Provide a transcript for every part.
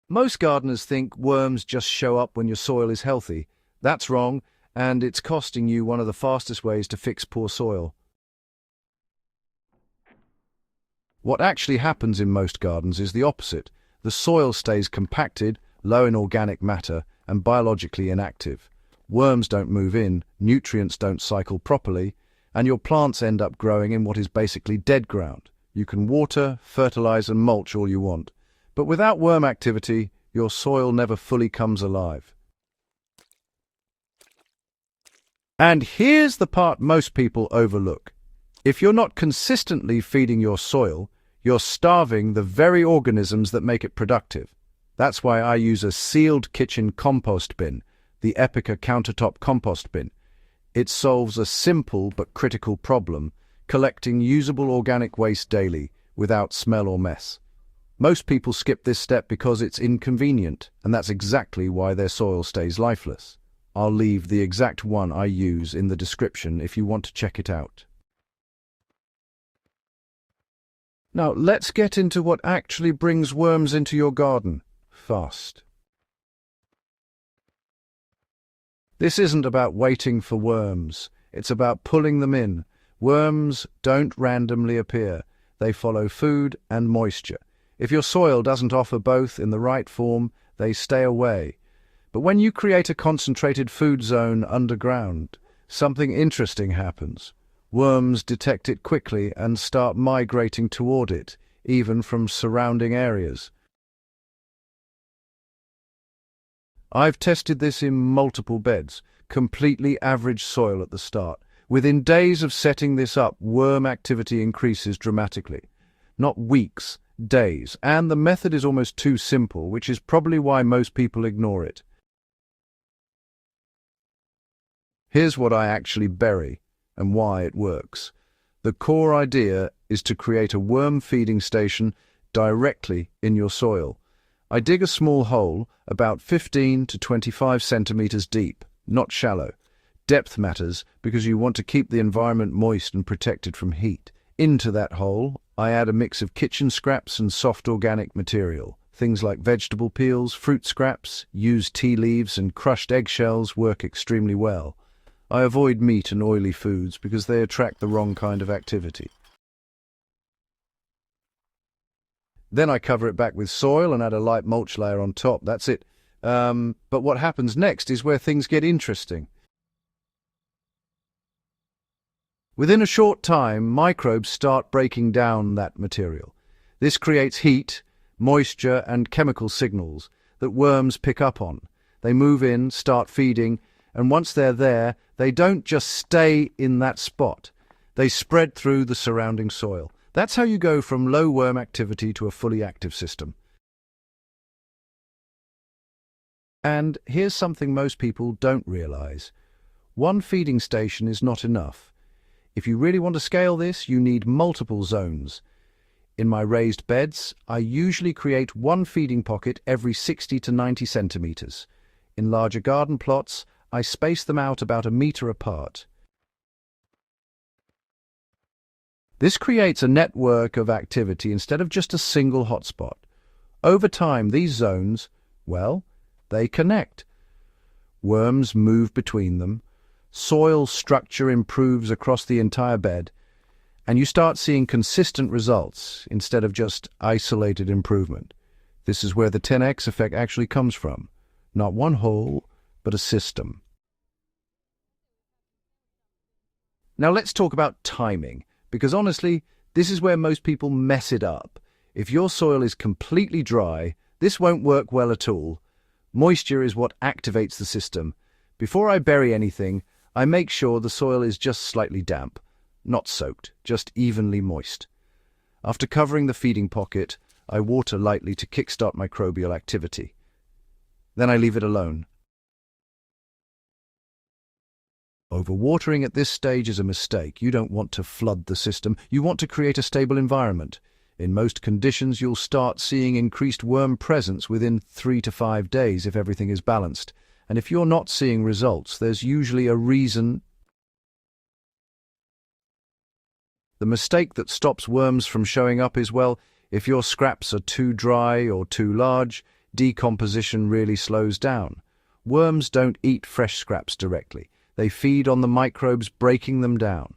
Most gardeners think worms just show up when your soil is healthy. That's wrong, and it's costing you one of the fastest ways to fix poor soil. What actually happens in most gardens is the opposite. The soil stays compacted, low in organic matter, and biologically inactive. Worms don't move in, nutrients don't cycle properly, and your plants end up growing in what is basically dead ground. You can water, fertilize, and mulch all you want, but without worm activity, your soil never fully comes alive. And here's the part most people overlook. If you're not consistently feeding your soil, you're starving the very organisms that make it productive. That's why I use a sealed kitchen compost bin, the Epica countertop compost bin. It solves a simple but critical problem, collecting usable organic waste daily without smell or mess. Most people skip this step because it's inconvenient, and that's exactly why their soil stays lifeless. I'll leave the exact one I use in the description if you want to check it out. Now, let's get into what actually brings worms into your garden fast. This isn't about waiting for worms. It's about pulling them in. Worms don't randomly appear. They follow food and moisture. If your soil doesn't offer both in the right form, they stay away. But when you create a concentrated food zone underground, something interesting happens. Worms detect it quickly and start migrating toward it, even from surrounding areas. I've tested this in multiple beds, completely average soil at the start. Within days of setting this up, worm activity increases dramatically. Not weeks, days, and the method is almost too simple, which is probably why most people ignore it. Here's what I actually bury and why it works. The core idea is to create a worm feeding station directly in your soil. I dig a small hole about 15 to 25 centimeters deep, not shallow. Depth matters because you want to keep the environment moist and protected from heat. Into that hole, I add a mix of kitchen scraps and soft organic material. Things like vegetable peels, fruit scraps, used tea leaves, and crushed eggshells work extremely well. I avoid meat and oily foods because they attract the wrong kind of activity. Then I cover it back with soil and add a light mulch layer on top. That's it. But what happens next is where things get interesting. Within a short time, microbes start breaking down that material. This creates heat, moisture, and chemical signals that worms pick up on. They move in, start feeding, and once they're there, they don't just stay in that spot. They spread through the surrounding soil. That's how you go from low worm activity to a fully active system. And here's something most people don't realize. One feeding station is not enough. If you really want to scale this, you need multiple zones. In my raised beds, I usually create one feeding pocket every 60 to 90 centimeters. In larger garden plots, I space them out about a meter apart. This creates a network of activity instead of just a single hotspot. Over time, these zones, well, they connect. Worms move between them, soil structure improves across the entire bed, and you start seeing consistent results instead of just isolated improvement. This is where the 10x effect actually comes from. Not one hole, but a system. Now let's talk about timing, because honestly, this is where most people mess it up. If your soil is completely dry, this won't work well at all. Moisture is what activates the system. Before I bury anything, I make sure the soil is just slightly damp, not soaked, just evenly moist. After covering the feeding pocket, I water lightly to kickstart microbial activity. Then I leave it alone. Overwatering at this stage is a mistake. You don't want to flood the system. You want to create a stable environment. In most conditions, you'll start seeing increased worm presence within 3 to 5 days if everything is balanced. And if you're not seeing results, there's usually a reason. The mistake that stops worms from showing up is, well, if your scraps are too dry or too large, decomposition really slows down. Worms don't eat fresh scraps directly. They feed on the microbes, breaking them down.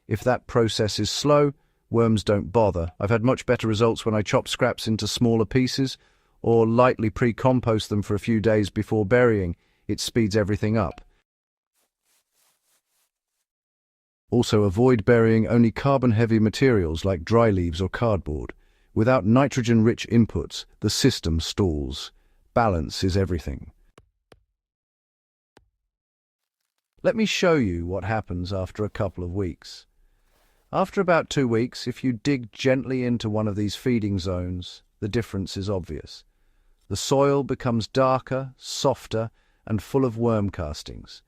If that process is slow, worms don't bother. I've had much better results when I chop scraps into smaller pieces or lightly pre-compost them for a few days before burying. It speeds everything up. Also, avoid burying only carbon-heavy materials like dry leaves or cardboard. Without nitrogen-rich inputs, the system stalls. Balance is everything. Let me show you what happens after a couple of weeks. After about 2 weeks, if you dig gently into one of these feeding zones, the difference is obvious. The soil becomes darker, softer, and full of worm castings.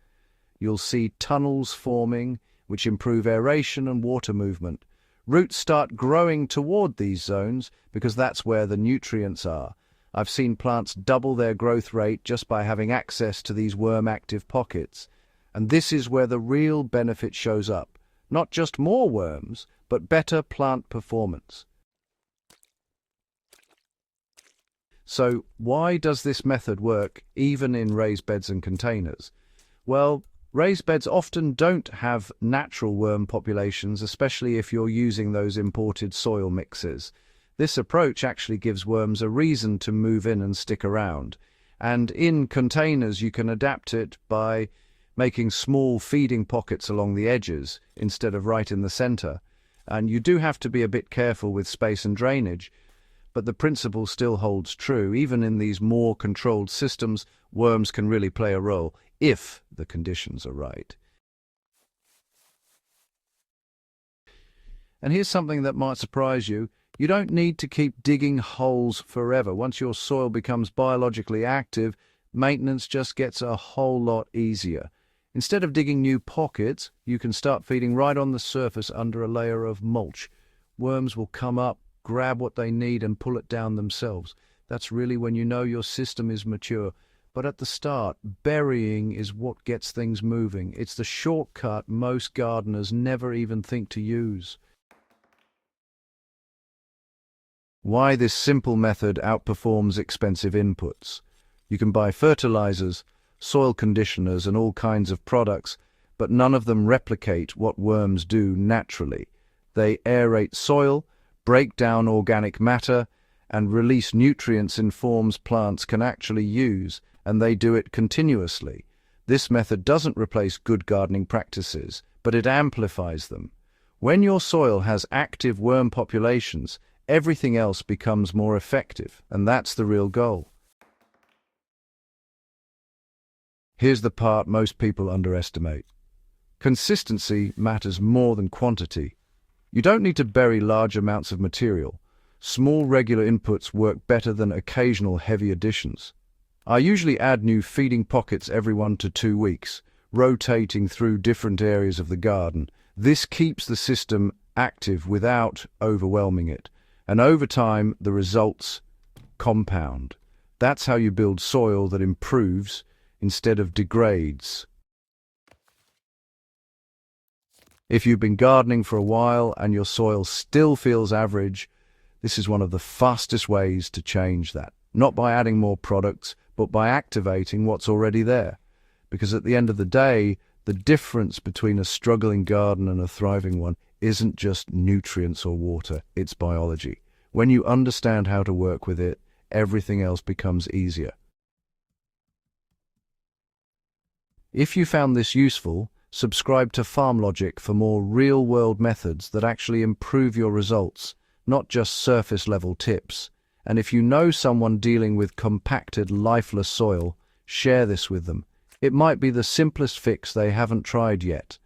You'll see tunnels forming, which improve aeration and water movement. Roots start growing toward these zones because that's where the nutrients are. I've seen plants double their growth rate just by having access to these worm-active pockets. And this is where the real benefit shows up. Not just more worms, but better plant performance. So why does this method work even in raised beds and containers? Well, raised beds often don't have natural worm populations, especially if you're using those imported soil mixes. This approach actually gives worms a reason to move in and stick around. And in containers, you can adapt it by making small feeding pockets along the edges instead of right in the center. And you do have to be a bit careful with space and drainage, but the principle still holds true. Even in these more controlled systems, worms can really play a role if the conditions are right. And here's something that might surprise you. You don't need to keep digging holes forever. Once your soil becomes biologically active, maintenance just gets a whole lot easier. Instead of digging new pockets, you can start feeding right on the surface under a layer of mulch. Worms will come up, grab what they need and pull it down themselves. That's really when you know your system is mature. But at the start, burying is what gets things moving. It's the shortcut most gardeners never even think to use. Why this simple method outperforms expensive inputs. You can buy fertilizers, soil conditioners and all kinds of products, but none of them replicate what worms do naturally. They aerate soil, break down organic matter, and release nutrients in forms plants can actually use, and they do it continuously. This method doesn't replace good gardening practices, but it amplifies them. When your soil has active worm populations, everything else becomes more effective, and that's the real goal. Here's the part most people underestimate. Consistency matters more than quantity. You don't need to bury large amounts of material. Small regular inputs work better than occasional heavy additions. I usually add new feeding pockets every 1 to 2 weeks, rotating through different areas of the garden. This keeps the system active without overwhelming it. And over time, the results compound. That's how you build soil that improves instead of degrades. If you've been gardening for a while and your soil still feels average, this is one of the fastest ways to change that. Not by adding more products, but by activating what's already there. Because at the end of the day, the difference between a struggling garden and a thriving one isn't just nutrients or water, it's biology. When you understand how to work with it, everything else becomes easier. If you found this useful, subscribe to Farm Logic for more real-world methods that actually improve your results, not just surface-level tips. And if you know someone dealing with compacted, lifeless soil, share this with them. It might be the simplest fix they haven't tried yet.